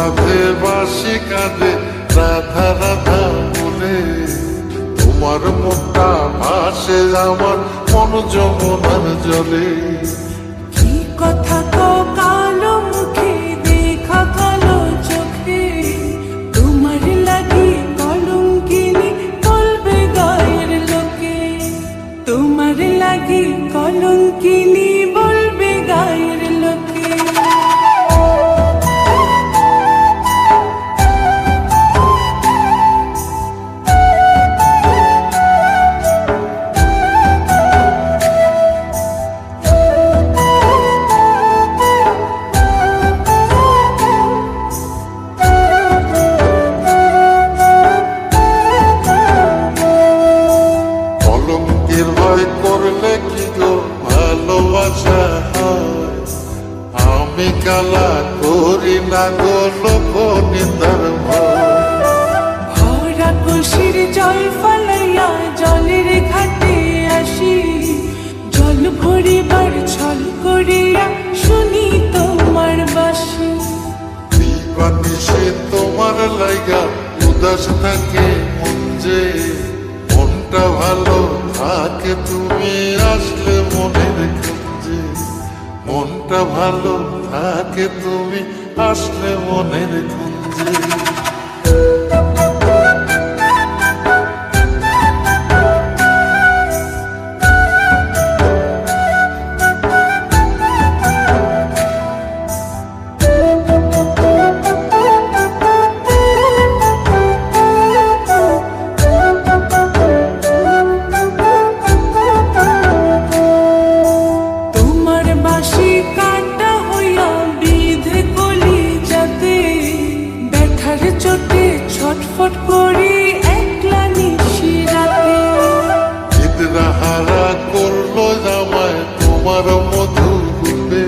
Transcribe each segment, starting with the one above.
রাধে বাঁশি কাঁদে রাধা রাধা বলে, তোমার মুখটা ভাসে আমার মন যমুনার জলে। কি কথা কও কালো মুখে, দেখা কালো চোখে, তোমার লাগি কলঙ্কিনী বলবে গায়ের লোকে, তোমার লাগি কলঙ্কিনী বলবে গায়ের লোকে। কলঙ্কের ভয় করলে কি গো ভালোবাসা হয়? আমি কালা করি না গো লোক নিন্দার ভয়। ভরা কলসির জল ফলাইয়া জলের ঘাটে আসি, জল ভরিবার ছল করিয়া শুনি তোমার বাঁশি। দিবানিশে তোমার লাইগা উদাস থাকে মন যে, মনটা ভালো থাকে তুমি আসলে মনের খুঁজে, মনটা ভালো থাকে তুমি আসলে মনের খুঁজে। তোমার বাঁশি কাটা হইয়া বিধে কলি যাতে, ব্যথার চোটে ছটফট করি একলা নিশি রাতে। চিত্রাহারা করলো জামায় তোমার মধু রূপে,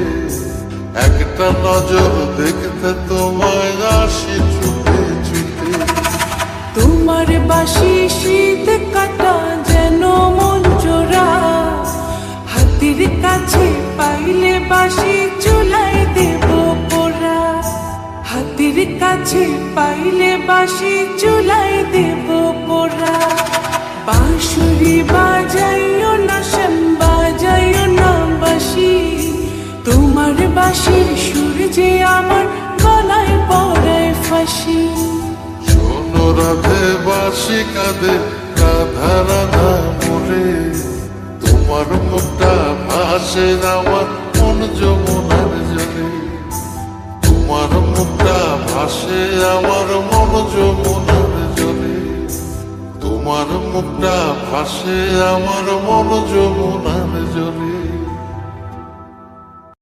একটা নজর দেখতে তোমায় আসি ছুটে ছুটে। তোমার বাঁশি শীত কাটা যেন মন চোরা, হাতের কাছে পাইলে বাঁশি চুলাই দেব পোড়া, হাতের কাছে পাইলে বাঁশি চুলাই দেব পোড়া। বাঁশুরি বাজাইও না শ্যাম, বাজাইও না বাঁশি, তোমার বাঁশির সুর যে আমার গলায় পড়ায় ফাঁসি। শোনো রাধে বাঁশি কাঁদে রাধা রাধা বলে, তোমার মুখটা ভাসে আমার মন যমুনার জলে, তোমার মুখটা ভাসে আমার মন যমুনার জলে, তোমার মুখটা ভাসে আমার মন যমুনার জলে।